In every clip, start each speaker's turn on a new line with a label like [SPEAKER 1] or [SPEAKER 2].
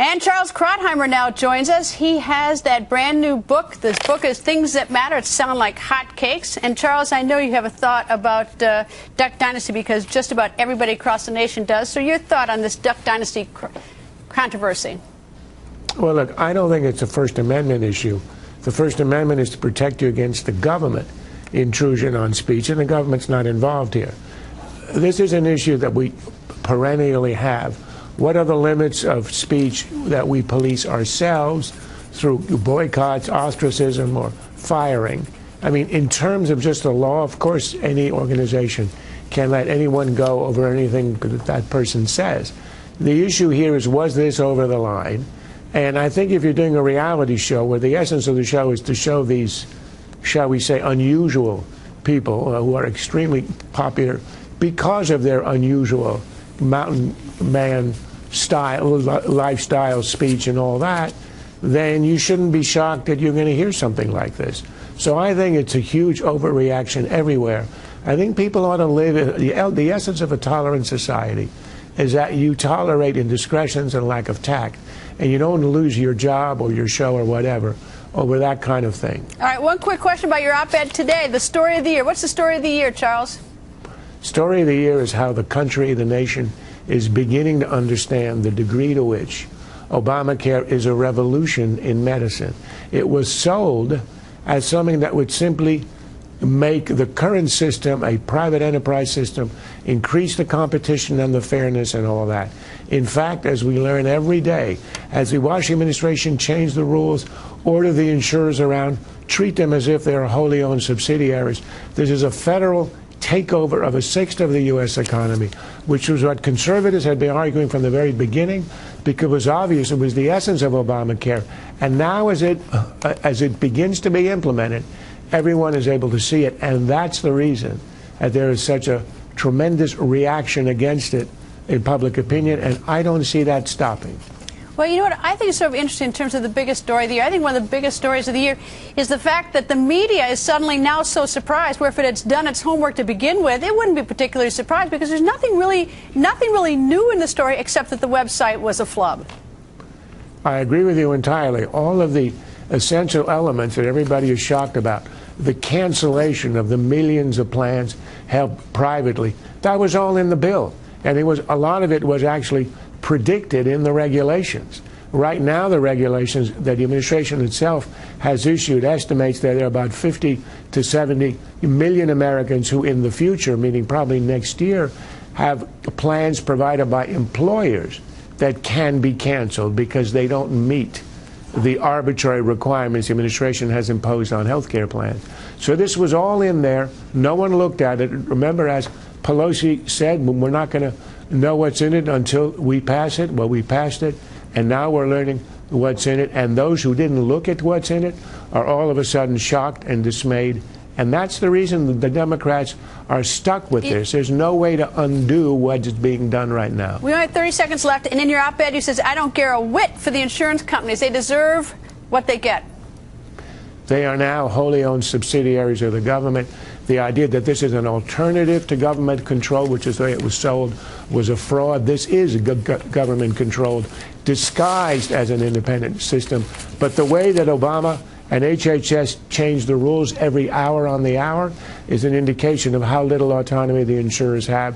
[SPEAKER 1] And Charles Krauthammer now joins us. He has that brand new book. This book is Things That Matter. It's selling like hotcakes. And Charles, I know you have a thought about Duck Dynasty because just about everybody across the nation does. So your thought on this Duck Dynasty controversy?
[SPEAKER 2] Well, look, I don't think it's a First Amendment issue. The First Amendment is to protect you against the government intrusion on speech, and the government's not involved here. This is an issue that we perennially have. What are the limits of speech that we police ourselves through boycotts, ostracism, or firing? I mean, in terms of just the law, of course, any organization can let anyone go over anything that person says. The issue here is, was this over the line? And I think if you're doing a reality show where the essence of the show is to show these, shall we say, unusual people who are extremely popular because of their unusual mountain man style, lifestyle, speech, and all that, then you shouldn't be shocked that you're going to hear something like this. So I think it's a huge overreaction everywhere. I think people ought to live, the essence of a tolerant society is that you tolerate indiscretions and lack of tact, and you don't lose your job or your show or whatever over that kind of thing.
[SPEAKER 1] All right, one quick question about your op-ed today, the story of the year. What's the story of the year, Charles?
[SPEAKER 2] Story of the year is how the country, the nation, is beginning to understand the degree to which Obamacare is a revolution in medicine. It was sold as something that would simply make the current system a private enterprise system, increase the competition and the fairness and all that. In fact, as we learn every day, as the Washington administration changed the rules, order the insurers around, treat them as if they're wholly owned subsidiaries, this is a federal takeover of a sixth of the U.S. economy, which was what conservatives had been arguing from the very beginning, because it was obvious it was the essence of Obamacare. And now as it begins to be implemented, everyone is able to see it, and that's the reason that there is such a tremendous reaction against it in public opinion, and I don't see that stopping.
[SPEAKER 1] Well, you know what I think is sort of interesting in terms of the biggest story of the year. I think one of the biggest stories of the year is the fact that the media is suddenly now so surprised, where if it had done its homework to begin with, it wouldn't be particularly surprised because there's nothing really new in the story except that the website was a flub.
[SPEAKER 2] I agree with you entirely. All of the essential elements that everybody is shocked about, the cancellation of the millions of plans held privately, that was all in the bill. And it was, a lot of it was actually predicted in the regulations. Right now, the regulations that the administration itself has issued estimates that there are about 50 to 70 million Americans who in the future, meaning probably next year, have plans provided by employers that can be canceled because they don't meet the arbitrary requirements the administration has imposed on health care plans. So this was all in there. No one looked at it. Remember, as Pelosi said, we're not going to know what's in it until we pass it. Well, we passed it, and now we're learning what's in it. And those who didn't look at what's in it are all of a sudden shocked and dismayed. And that's the reason the Democrats are stuck with this. There's no way to undo what is being done right now.
[SPEAKER 1] We only have 30 seconds left, and in your op-ed you says, I don't care a whit for the insurance companies. They deserve what they get.
[SPEAKER 2] They are now wholly owned subsidiaries of the government. The idea that this is an alternative to government control, which is the way it was sold, was a fraud. This is government controlled, disguised as an independent system. But the way that Obama and HHS change the rules every hour on the hour is an indication of how little autonomy the insurers have.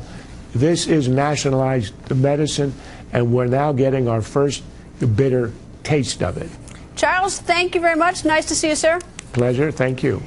[SPEAKER 2] This is nationalized medicine, and we're now getting our first bitter taste of it.
[SPEAKER 1] Charles, thank you very much. Nice to see you, sir.
[SPEAKER 2] Pleasure. Thank you.